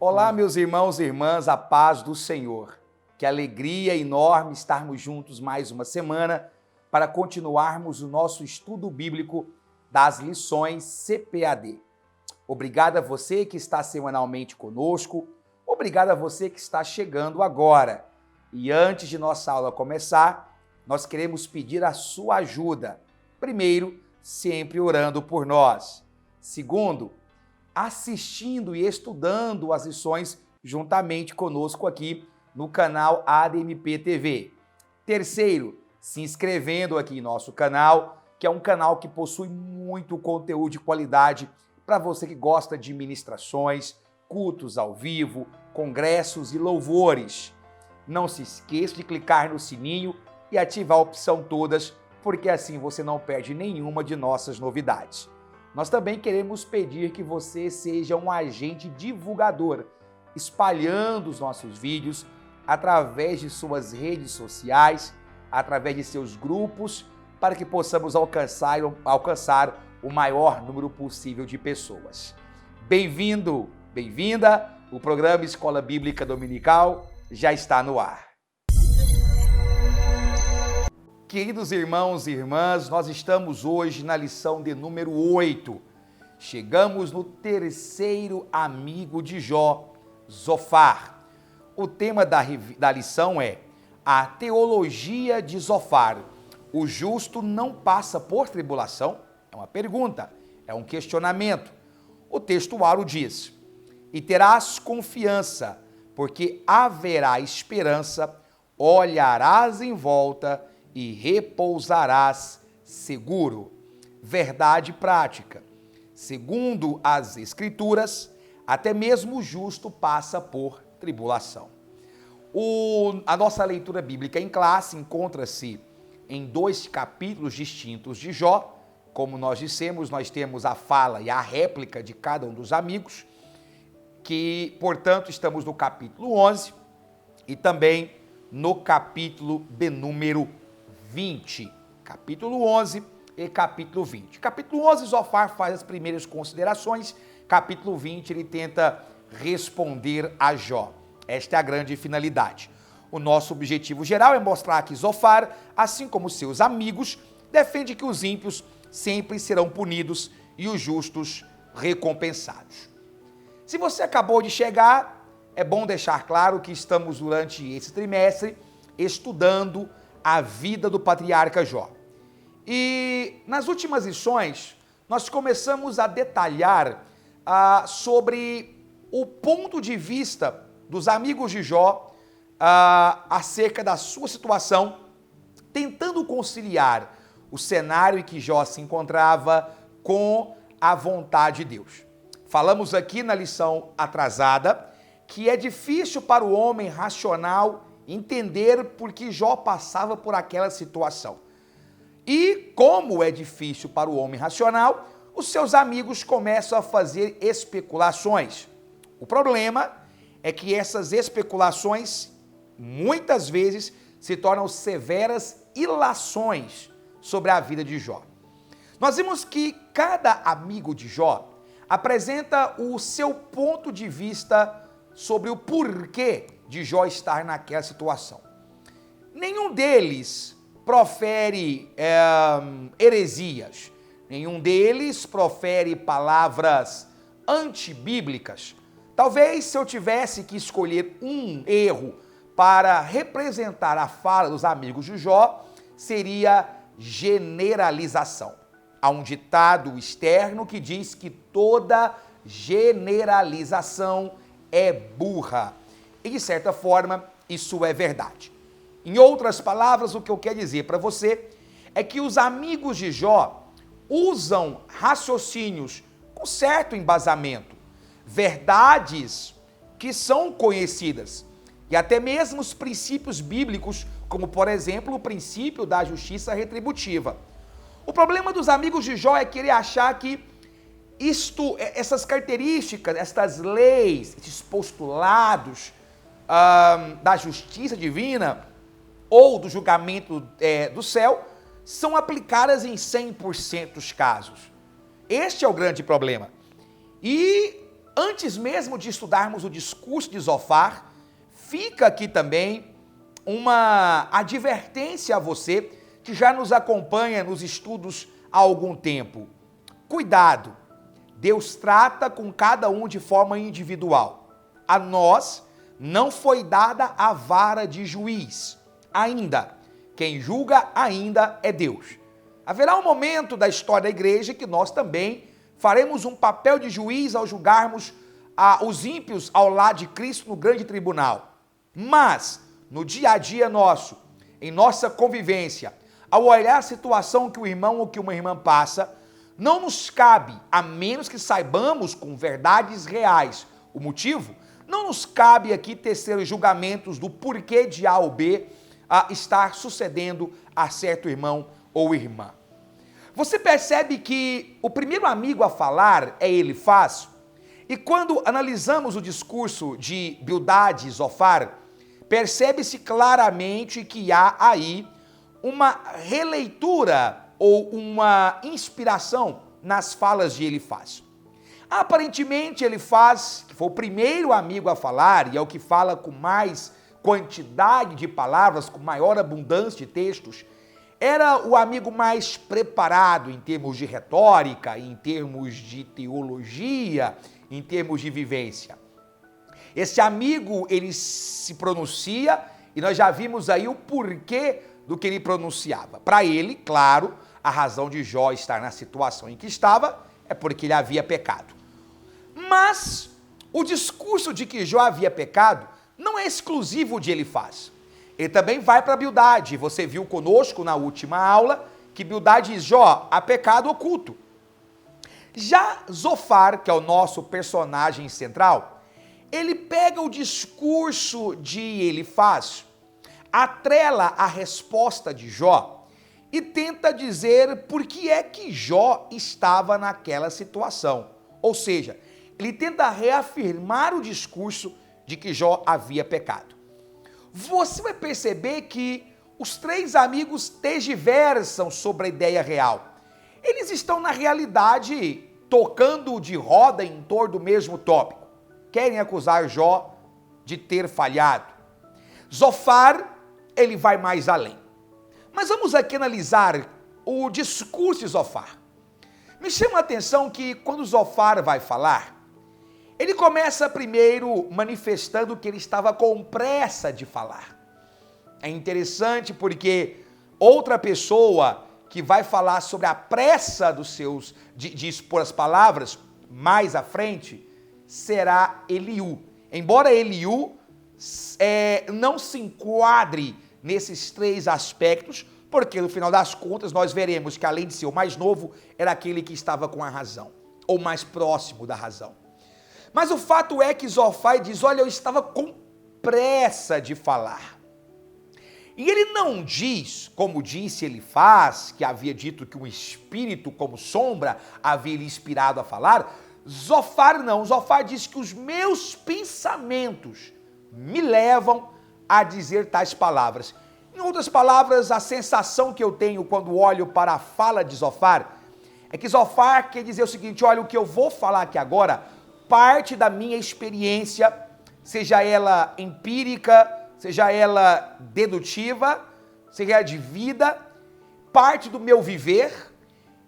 Olá, meus irmãos e irmãs, a paz do Senhor. Que alegria enorme estarmos juntos mais uma semana para continuarmos o nosso estudo bíblico das lições CPAD. Obrigado a você que está semanalmente conosco, obrigado a você que está chegando agora. E antes de nossa aula começar, nós queremos pedir a sua ajuda. Primeiro, sempre orando por nós. Segundo, assistindo e estudando as lições juntamente conosco aqui no canal ADMP TV. Terceiro, se inscrevendo aqui em nosso canal, que é um canal que possui muito conteúdo de qualidade para você que gosta de ministrações, cultos ao vivo, congressos e louvores. Não se esqueça de clicar no sininho e ativar a opção todas, porque assim você não perde nenhuma de nossas novidades. Nós também queremos pedir que você seja um agente divulgador, espalhando os nossos vídeos através de suas redes sociais, através de seus grupos, para que possamos alcançar o maior número possível de pessoas. Bem-vindo, bem-vinda, o programa Escola Bíblica Dominical já está no ar. Queridos irmãos e irmãs, nós estamos hoje na lição de número 8. Chegamos no terceiro amigo de Jó, Zofar. O tema da lição é a teologia de Zofar. O justo não passa por tribulação? É uma pergunta, é um questionamento. O textuário diz: e terás confiança, porque haverá esperança, olharás em volta e repousarás seguro. Verdade prática. Segundo as Escrituras, até mesmo o justo passa por tribulação. A nossa leitura bíblica em classe encontra-se em 2 capítulos distintos de Jó. Como nós dissemos, nós temos a fala e a réplica de cada um dos amigos, que, portanto, estamos no capítulo 11 e também no capítulo de número 20. Capítulo 11 e capítulo 20. Capítulo 11, Zofar faz as primeiras considerações. Capítulo 20, ele tenta responder a Jó. Esta é a grande finalidade. O nosso objetivo geral é mostrar que Zofar, assim como seus amigos, defende que os ímpios sempre serão punidos e os justos recompensados. Se você acabou de chegar, é bom deixar claro que estamos durante esse trimestre estudando a vida do patriarca Jó. E nas últimas lições, nós começamos a detalhar sobre o ponto de vista dos amigos de Jó acerca da sua situação, tentando conciliar o cenário em que Jó se encontrava com a vontade de Deus. Falamos aqui na lição atrasada que é difícil para o homem racional entender por que Jó passava por aquela situação. E como é difícil para o homem racional, os seus amigos começam a fazer especulações. O problema é que essas especulações, muitas vezes, se tornam severas ilações sobre a vida de Jó. Nós vimos que cada amigo de Jó apresenta o seu ponto de vista sobre o porquê de Jó estar naquela situação. Nenhum deles profere heresias, nenhum deles profere palavras antibíblicas. Talvez se eu tivesse que escolher um erro para representar a fala dos amigos de Jó, seria generalização. Há um ditado externo que diz que toda generalização é burra. E, de certa forma, isso é verdade. Em outras palavras, o que eu quero dizer para você é que os amigos de Jó usam raciocínios com certo embasamento, verdades que são conhecidas, e até mesmo os princípios bíblicos, como, por exemplo, o princípio da justiça retributiva. O problema dos amigos de Jó é querer achar que essas características, estas leis, esses postulados da justiça divina ou do julgamento do céu são aplicadas em 100% dos casos. Este é o grande problema. E antes mesmo de estudarmos o discurso de Zofar, fica aqui também uma advertência a você que já nos acompanha nos estudos há algum tempo. Cuidado, Deus trata com cada um de forma individual. A nós não foi dada a vara de juiz. Ainda, quem julga ainda é Deus. Haverá um momento da história da igreja que nós também faremos um papel de juiz ao julgarmos os ímpios ao lado de Cristo no grande tribunal. Mas, no dia a dia nosso, em nossa convivência, ao olhar a situação que o irmão ou que uma irmã passa, não nos cabe, a menos que saibamos com verdades reais o motivo, não nos cabe aqui tecer julgamentos do porquê de A ou B estar sucedendo a certo irmão ou irmã. Você percebe que o primeiro amigo a falar é Elifaz, e quando analisamos o discurso de Bildade e Zofar, percebe-se claramente que há aí uma releitura ou uma inspiração nas falas de Elifaz. Aparentemente, Elifaz, que foi o primeiro amigo a falar, e é o que fala com mais quantidade de palavras, com maior abundância de textos, era o amigo mais preparado em termos de retórica, em termos de teologia, em termos de vivência. Esse amigo, ele se pronuncia, e nós já vimos aí o porquê do que ele pronunciava. Para ele, claro, a razão de Jó estar na situação em que estava é porque ele havia pecado. Mas o discurso de que Jó havia pecado não é exclusivo de Elifaz. Ele também vai para Bildade. Você viu conosco na última aula que Bildade diz: Jó, há pecado oculto. Já Zofar, que é o nosso personagem central, ele pega o discurso de Elifaz, atrela a resposta de Jó e tenta dizer por que é que Jó estava naquela situação. Ou seja, ele tenta reafirmar o discurso de que Jó havia pecado. Você vai perceber que os três amigos tergiversam sobre a ideia real. Eles estão, na realidade, tocando de roda em torno do mesmo tópico. Querem acusar Jó de ter falhado. Zofar, ele vai mais além. Mas vamos aqui analisar o discurso de Zofar. Me chama a atenção que quando Zofar vai falar, ele começa primeiro manifestando que ele estava com pressa de falar. É interessante porque outra pessoa que vai falar sobre a pressa de expor as palavras mais à frente será Eliú. Embora Eliú não se enquadre nesses três aspectos, porque no final das contas nós veremos que além de ser o mais novo, era aquele que estava com a razão, ou mais próximo da razão. Mas o fato é que Zofar diz: olha, eu estava com pressa de falar. E ele não diz, como disse Elifaz, que havia dito que um espírito como sombra havia lhe inspirado a falar. Zofar não, Zofar diz que os meus pensamentos me levam a dizer tais palavras. Em outras palavras, a sensação que eu tenho quando olho para a fala de Zofar é que Zofar quer dizer o seguinte: olha, o que eu vou falar aqui agora parte da minha experiência, seja ela empírica, seja ela dedutiva, seja ela de vida, parte do meu viver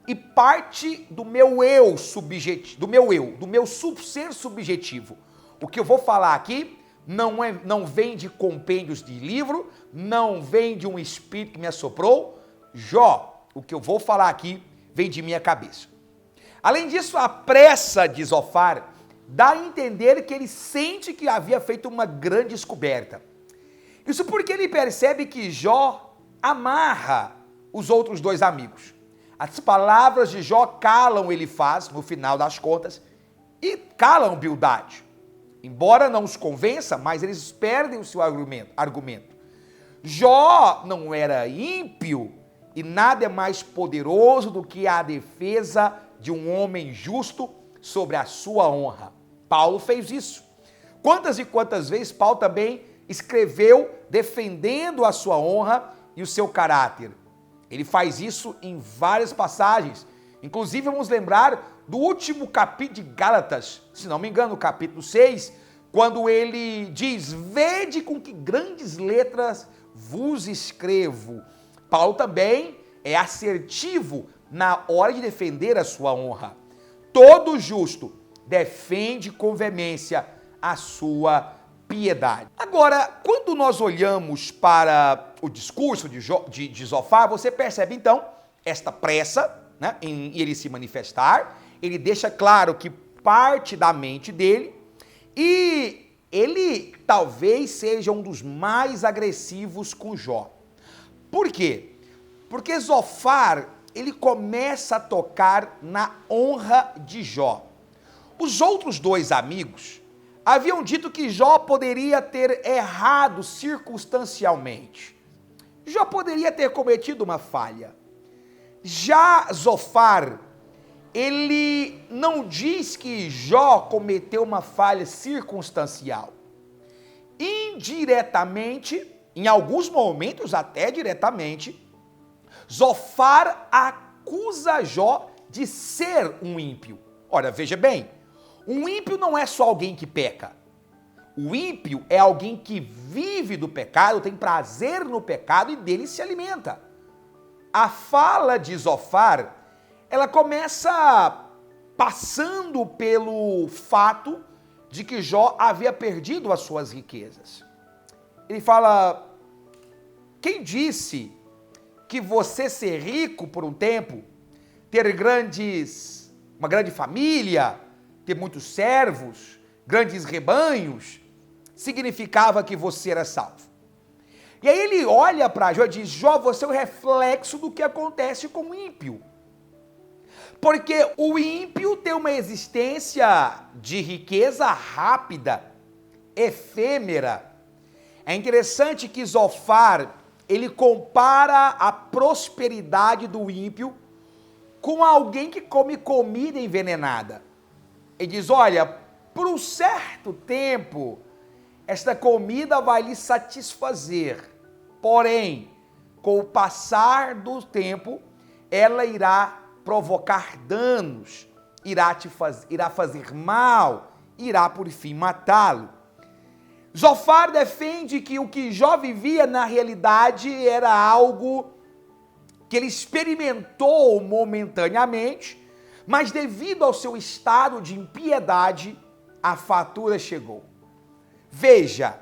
e parte do meu eu subjetivo, do meu ser subjetivo. O que eu vou falar aqui não vem de compêndios de livro, não vem de um espírito que me assoprou. Jó, o que eu vou falar aqui vem de minha cabeça. Além disso, a pressa de Zofar dá a entender que ele sente que havia feito uma grande descoberta. Isso porque ele percebe que Jó amarra os outros dois amigos. As palavras de Jó calam Elifaz, no final das contas, e calam Bildade. Embora não os convença, mas eles perdem o seu argumento. Jó não era ímpio, e nada é mais poderoso do que a defesa de um homem justo sobre a sua honra. Paulo fez isso. Quantas e quantas vezes Paulo também escreveu defendendo a sua honra e o seu caráter. Ele faz isso em várias passagens. Inclusive, vamos lembrar do último capítulo de Gálatas, se não me engano, capítulo 6, quando ele diz: vede com que grandes letras vos escrevo. Paulo também é assertivo na hora de defender a sua honra. Todo justo defende com veemência a sua piedade. Agora, quando nós olhamos para o discurso de Zofar, você percebe então esta pressa, né, em ele se manifestar. Ele deixa claro que parte da mente dele, e ele talvez seja um dos mais agressivos com Jó. Por quê? Porque Zofar, ele começa a tocar na honra de Jó. Os outros dois amigos haviam dito que Jó poderia ter errado circunstancialmente. Jó poderia ter cometido uma falha. Já Zofar, ele não diz que Jó cometeu uma falha circunstancial. Indiretamente, em alguns momentos até diretamente, Zofar acusa Jó de ser um ímpio. Ora, veja bem, um ímpio não é só alguém que peca. O ímpio é alguém que vive do pecado, tem prazer no pecado e dele se alimenta. A fala de Zofar, ela começa passando pelo fato de que Jó havia perdido as suas riquezas. Ele fala: quem disse que você ser rico por um tempo, ter uma grande família, ter muitos servos, grandes rebanhos, significava que você era salvo? E aí ele olha para Jó e diz: Jó, você é o reflexo do que acontece com o ímpio. Porque o ímpio tem uma existência de riqueza rápida, efêmera. É interessante que Zofar, ele compara a prosperidade do ímpio com alguém que come comida envenenada. Ele diz: olha, por um certo tempo, esta comida vai lhe satisfazer. Porém, com o passar do tempo, ela irá provocar danos, irá fazer mal, irá por fim matá-lo. Zofar defende que o que Jó vivia na realidade era algo que ele experimentou momentaneamente, mas devido ao seu estado de impiedade, a fatura chegou. Veja,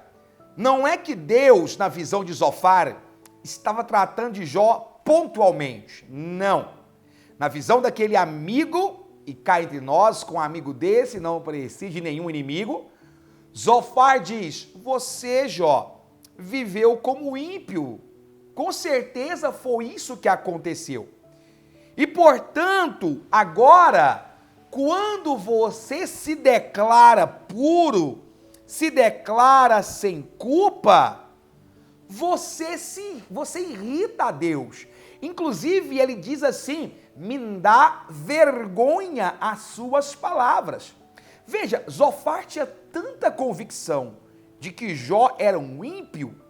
não é que Deus, na visão de Zofar, estava tratando de Jó pontualmente. Não. Na visão daquele amigo, e cá entre nós, com um amigo desse, não precisa de nenhum inimigo, Zofar diz: você, Jó, viveu como ímpio. Com certeza foi isso que aconteceu. E, portanto, agora, quando você se declara puro, se declara sem culpa, você irrita a Deus. Inclusive, ele diz assim: me dá vergonha as suas palavras. Veja, Zofar tinha tanta convicção de que Jó era um ímpio,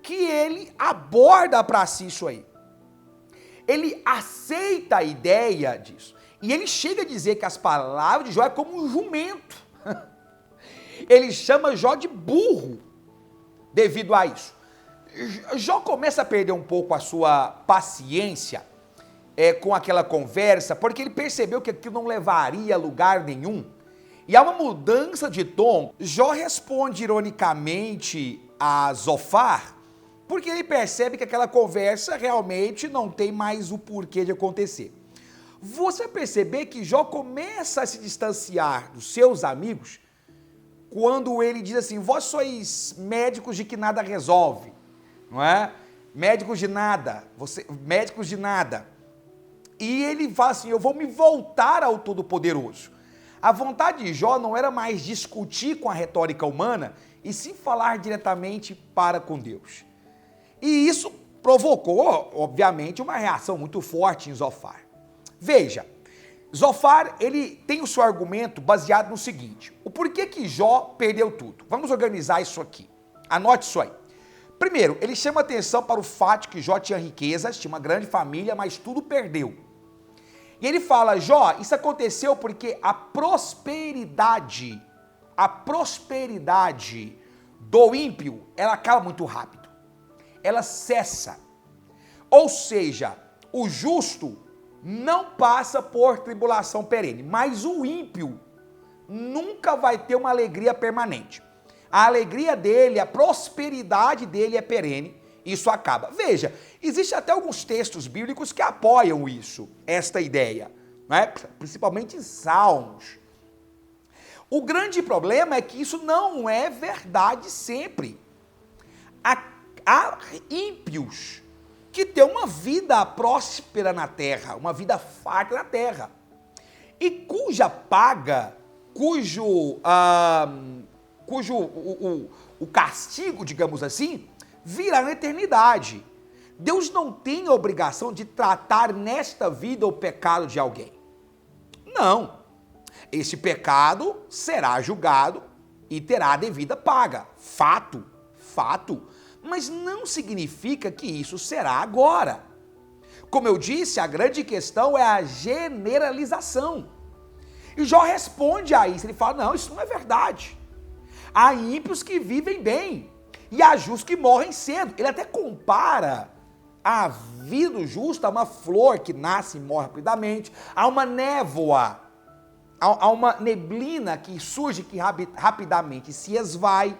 que ele aborda para si isso aí. Ele aceita a ideia disso. E ele chega a dizer que as palavras de Jó é como um jumento. Ele chama Jó de burro devido a isso. Jó começa a perder um pouco a sua paciência com aquela conversa, porque ele percebeu que aquilo não levaria a lugar nenhum. E há uma mudança de tom. Jó responde ironicamente a Zofar, porque ele percebe que aquela conversa realmente não tem mais o porquê de acontecer. Você perceber que Jó começa a se distanciar dos seus amigos quando ele diz assim: vós sois médicos de que nada resolve, não é? Médicos de nada, médicos de nada. E ele fala assim: eu vou me voltar ao Todo-Poderoso. A vontade de Jó não era mais discutir com a retórica humana, e sim falar diretamente para com Deus. E isso provocou, obviamente, uma reação muito forte em Zofar. Veja, Zofar, ele tem o seu argumento baseado no seguinte: o porquê que Jó perdeu tudo. Vamos organizar isso aqui. Anote isso aí. Primeiro, ele chama atenção para o fato que Jó tinha riquezas, tinha uma grande família, mas tudo perdeu. E ele fala, Jó, isso aconteceu porque a prosperidade do ímpio, ela acaba muito rápido. Ela cessa. Ou seja, o justo não passa por tribulação perene, mas o ímpio nunca vai ter uma alegria permanente. A alegria dele, a prosperidade dele é perene, isso acaba. Veja, existem até alguns textos bíblicos que apoiam isso, esta ideia, né? Principalmente em Salmos. O grande problema é que isso não é verdade sempre. Há ímpios que têm uma vida próspera na terra, uma vida farta na terra, e cuja paga, o castigo, digamos assim, virá na eternidade. Deus não tem a obrigação de tratar nesta vida o pecado de alguém. Não. Esse pecado será julgado e terá a devida paga. Fato. Mas não significa que isso será agora. Como eu disse, a grande questão é a generalização. E Jó responde a isso, ele fala, não, isso não é verdade. Há ímpios que vivem bem e há justos que morrem cedo. Ele até compara a vida do justo a uma flor que nasce e morre rapidamente, a uma névoa, a uma neblina que surge que rapidamente se esvai.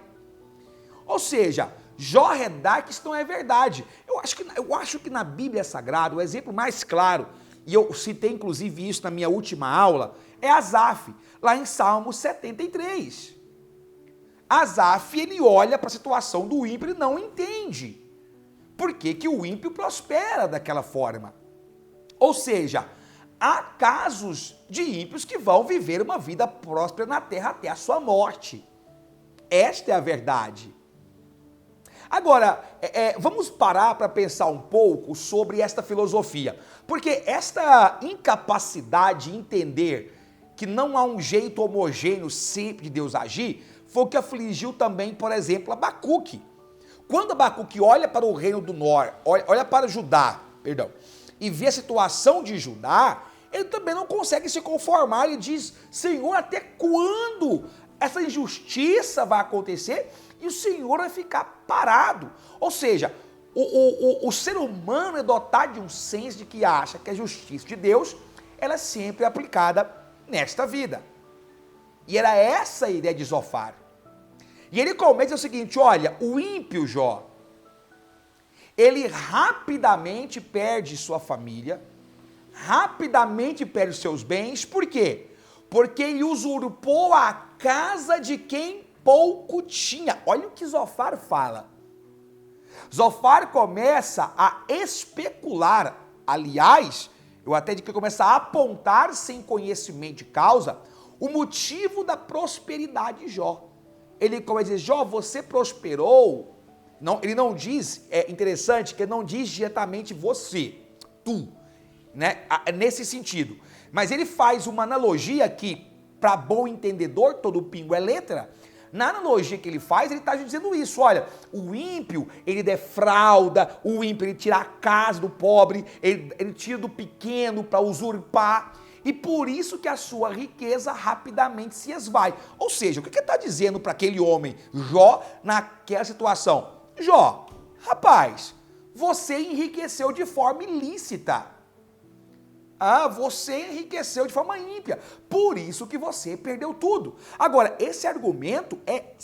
Ou seja, Jó redar que isso não é verdade. Eu acho que na Bíblia Sagrada o exemplo mais claro, e eu citei inclusive isso na minha última aula, é Asaf, lá em Salmo 73. Asaf, ele olha para a situação do ímpio e não entende. Por que que o ímpio prospera daquela forma? Ou seja, há casos de ímpios que vão viver uma vida próspera na terra até a sua morte. Esta é a verdade. Agora, vamos parar para pensar um pouco sobre esta filosofia, porque esta incapacidade de entender que não há um jeito homogêneo sempre de Deus agir, foi o que afligiu também, por exemplo, Abacuque. Quando Abacuque olha para o reino do norte, olha para Judá, e vê a situação de Judá, ele também não consegue se conformar e diz, Senhor, até quando essa injustiça vai acontecer e o Senhor vai ficar parado? Ou seja, o ser humano é dotado de um senso de que acha que a justiça de Deus, ela é sempre aplicada nesta vida. E era essa a ideia de Zofar. E ele começa o seguinte, olha, o ímpio Jó, ele rapidamente perde sua família, rapidamente perde seus bens, por quê? Porque ele usurpou a casa de quem pouco tinha. Olha o que Zofar fala. Zofar começa a especular, aliás, eu até digo que começa a apontar sem conhecimento de causa o motivo da prosperidade de Jó. Ele começa a dizer, Jó, você prosperou. Não, ele não diz, é interessante que ele não diz diretamente você, tu, né? Nesse sentido. Mas ele faz uma analogia que, para bom entendedor, todo pingo é letra. Na analogia que ele faz, ele está dizendo isso, olha, o ímpio, ele defrauda, o ímpio, ele tira a casa do pobre, ele tira do pequeno para usurpar, e por isso que a sua riqueza rapidamente se esvai. Ou seja, o que ele está dizendo para aquele homem, Jó, naquela situação? Jó, rapaz, você enriqueceu de forma ilícita. Você enriqueceu de forma ímpia, por isso que você perdeu tudo. Agora, esse argumento é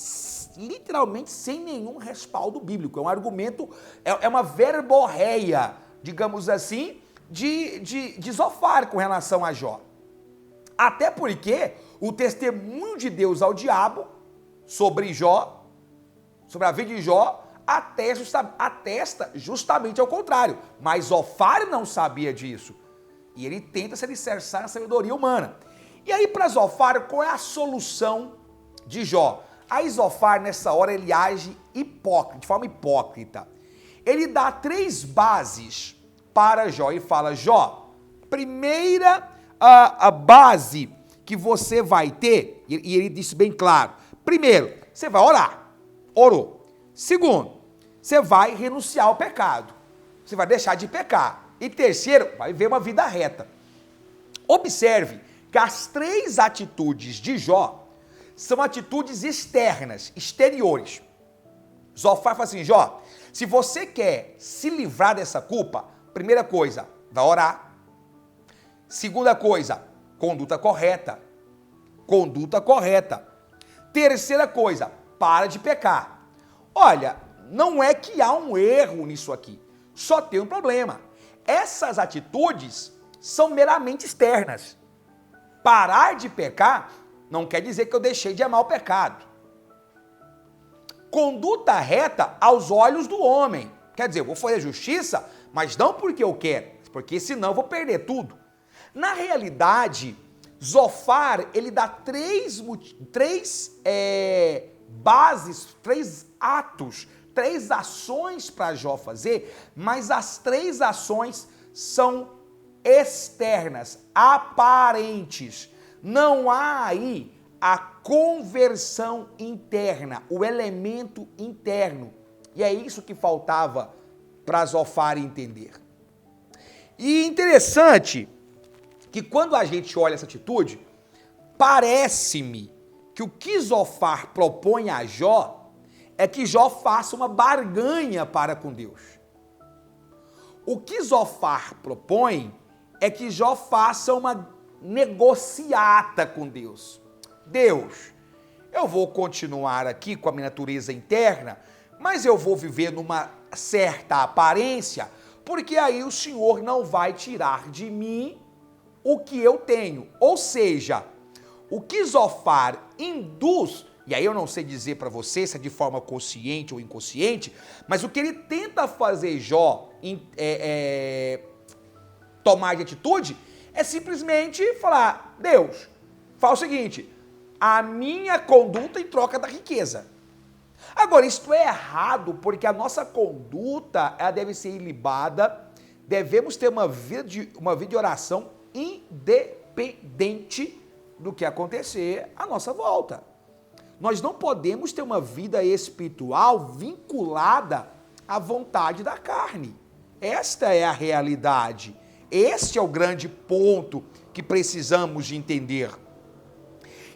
literalmente sem nenhum respaldo bíblico, é um argumento, é uma verborreia, digamos assim, de Zofar com relação a Jó. Até porque o testemunho de Deus ao diabo sobre Jó, sobre a vida de Jó, atesta justamente ao contrário, mas Zofar não sabia disso. E ele tenta se alicerçar na sabedoria humana. E aí, para Zofar, qual é a solução de Jó? Aí Zofar, nessa hora, ele age de forma hipócrita. Ele dá 3 bases para Jó e fala, Jó, primeira a base que você vai ter, e ele disse bem claro, primeiro, você vai orar. Orou. Segundo, você vai renunciar ao pecado. Você vai deixar de pecar. E terceiro, vai viver uma vida reta. Observe que as 3 atitudes de Jó são atitudes externas, exteriores. Zofar fala assim, Jó, se você quer se livrar dessa culpa, primeira coisa, vai orar. Segunda coisa, conduta correta. Conduta correta. Terceira coisa, para de pecar. Olha, não é que há um erro nisso aqui, só tem um problema. Essas atitudes são meramente externas. Parar de pecar não quer dizer que eu deixei de amar o pecado. Conduta reta aos olhos do homem. Quer dizer, eu vou fazer justiça, mas não porque eu quero, porque senão eu vou perder tudo. Na realidade, Zofar, ele dá três bases, 3 atos, 3 ações para Jó fazer, mas as 3 ações são externas, aparentes. Não há aí a conversão interna, o elemento interno. E é isso que faltava para Zofar entender. E interessante que quando a gente olha essa atitude, parece-me que o que Zofar propõe a Jó é que Jó faça uma barganha para com Deus. O que Zofar propõe é que Jó faça uma negociata com Deus. Deus, eu vou continuar aqui com a minha natureza interna, mas eu vou viver numa certa aparência, porque aí o Senhor não vai tirar de mim o que eu tenho. Ou seja, o que Zofar induz, e aí eu não sei dizer para você se é de forma consciente ou inconsciente, mas o que ele tenta fazer Jó tomar de atitude é simplesmente falar, Deus, fala o seguinte, a minha conduta em troca da riqueza. Agora, isso é errado, porque a nossa conduta ela deve ser ilibada, devemos ter uma vida de oração independente do que acontecer à nossa volta. Nós não podemos ter uma vida espiritual vinculada à vontade da carne. Esta é a realidade. Este é o grande ponto que precisamos de entender.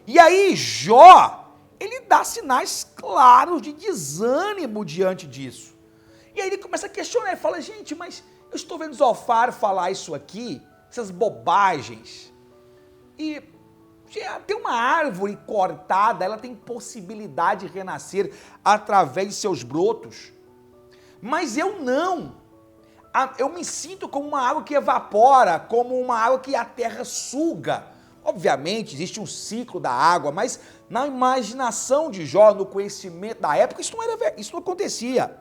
E aí, Jó, ele dá sinais claros de desânimo diante disso. E aí ele começa a questionar, ele fala, gente, mas eu estou vendo Zofar falar isso aqui, essas bobagens. E tem uma árvore cortada, ela tem possibilidade de renascer através de seus brotos. Mas eu não. Eu me sinto como uma água que evapora, como uma água que a terra suga. Obviamente, existe um ciclo da água, mas na imaginação de Jó, no conhecimento da época, isso não acontecia.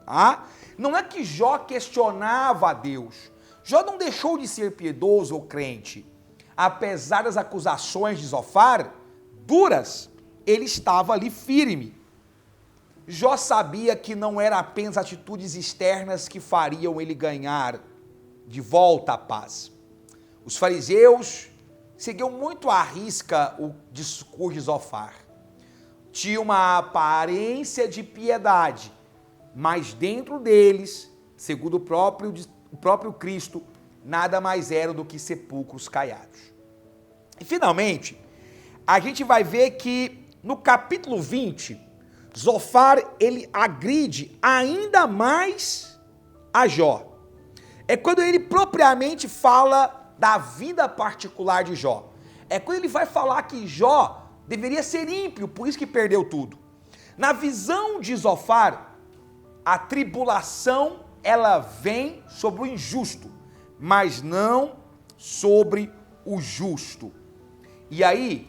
Tá? Não é que Jó questionava a Deus. Jó não deixou de ser piedoso ou crente. Apesar das acusações de Zofar, duras, ele estava ali firme. Jó sabia que não eram apenas atitudes externas que fariam ele ganhar de volta a paz. Os fariseus seguiam muito à risca o discurso de Zofar. Tinha uma aparência de piedade, mas dentro deles, segundo o próprio Cristo, nada mais eram do que sepulcros caiados. E finalmente, a gente vai ver que no capítulo 20, Zofar, ele agride ainda mais a Jó. É quando ele propriamente fala da vida particular de Jó. É quando ele vai falar que Jó deveria ser ímpio, por isso que perdeu tudo. Na visão de Zofar, a tribulação, ela vem sobre o injusto, mas não sobre o justo. E aí,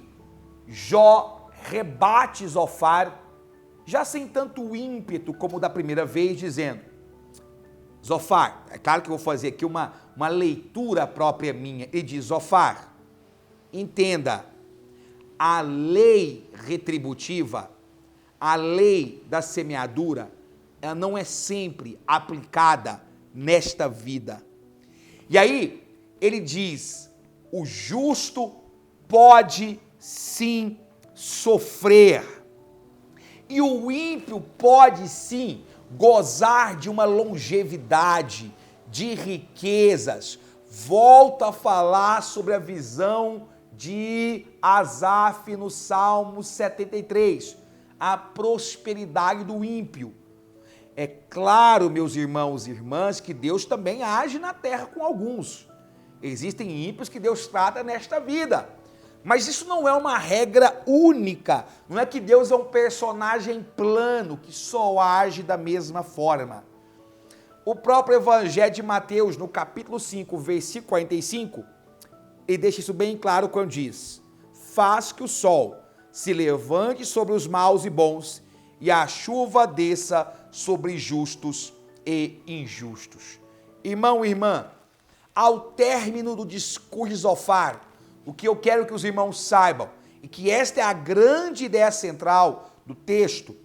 Jó rebate Zofar, já sem tanto ímpeto como da primeira vez, dizendo, Zofar, é claro que eu vou fazer aqui uma leitura própria minha, ele diz, Zofar, entenda, a lei retributiva, a lei da semeadura, ela não é sempre aplicada nesta vida. E aí, ele diz, o justo pode sim sofrer, e o ímpio pode sim gozar de uma longevidade, de riquezas. Volta a falar sobre a visão de Asaf no Salmo 73, a prosperidade do ímpio. É claro, meus irmãos e irmãs, que Deus também age na terra com alguns. Existem ímpios que Deus trata nesta vida. Mas isso não é uma regra única. Não é que Deus é um personagem plano que só age da mesma forma. O próprio Evangelho de Mateus, no capítulo 5, versículo 45, ele deixa isso bem claro quando diz: faz que o sol se levante sobre os maus e bons, e a chuva desça sobre justos e injustos. Irmão e irmã, ao término do discurso de Zofar, o que eu quero que os irmãos saibam, e que esta é a grande ideia central do texto,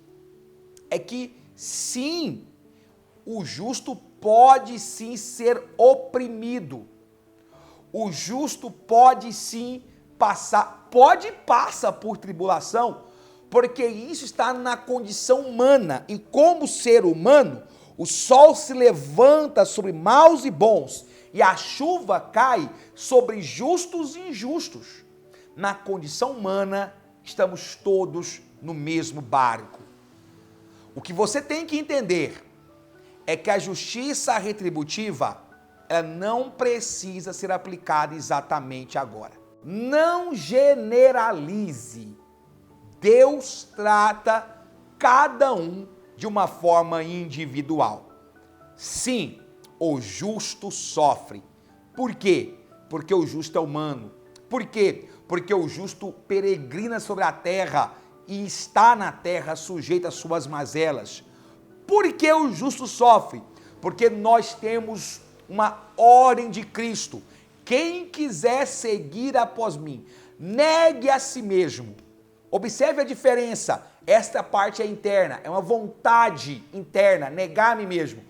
é que sim, o justo pode sim ser oprimido. O justo pode sim passa por tribulação, porque isso está na condição humana. E como ser humano, o sol se levanta sobre maus e bons, e a chuva cai sobre justos e injustos. Na condição humana, estamos todos no mesmo barco. O que você tem que entender é que a justiça retributiva, ela não precisa ser aplicada exatamente agora. Não generalize. Deus trata cada um de uma forma individual. Sim, o justo sofre. Por quê? Porque o justo é humano. Por quê? Porque o justo peregrina sobre a terra e está na terra sujeito às suas mazelas. Por que o justo sofre? Porque nós temos uma ordem de Cristo. Quem quiser seguir após mim, negue a si mesmo. Observe a diferença. Esta parte é interna, é uma vontade interna, negar a mim mesmo.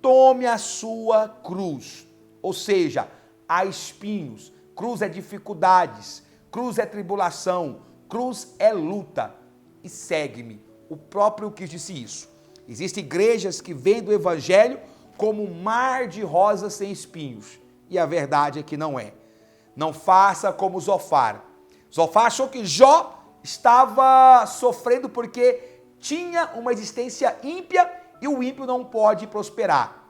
Tome a sua cruz. Ou seja, há espinhos. Cruz é dificuldades. Cruz é tribulação. Cruz é luta. E segue-me. O próprio Cristo disse isso. Existem igrejas que veem do evangelho como um mar de rosas sem espinhos. E a verdade é que não é. Não faça como Zofar. Zofar achou que Jó estava sofrendo porque tinha uma existência ímpia e o ímpio não pode prosperar.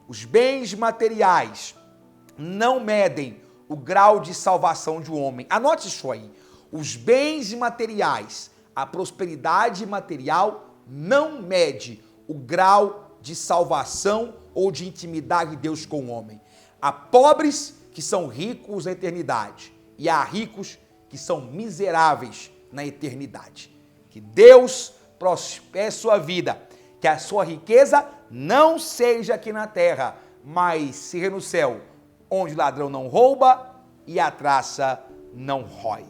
Os bens materiais não medem o grau de salvação de um homem. Anote isso aí. Os bens materiais, a prosperidade material não mede o grau de salvação ou de intimidade de Deus com o homem. Há pobres que são ricos na eternidade e há ricos que são miseráveis na eternidade. Que Deus prospere sua vida, que a sua riqueza não seja aqui na terra, mas seja no céu, onde o ladrão não rouba e a traça não rói.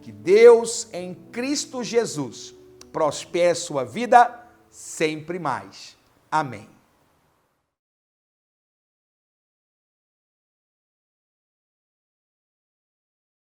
Que Deus em Cristo Jesus prospere sua vida sempre mais. Amém.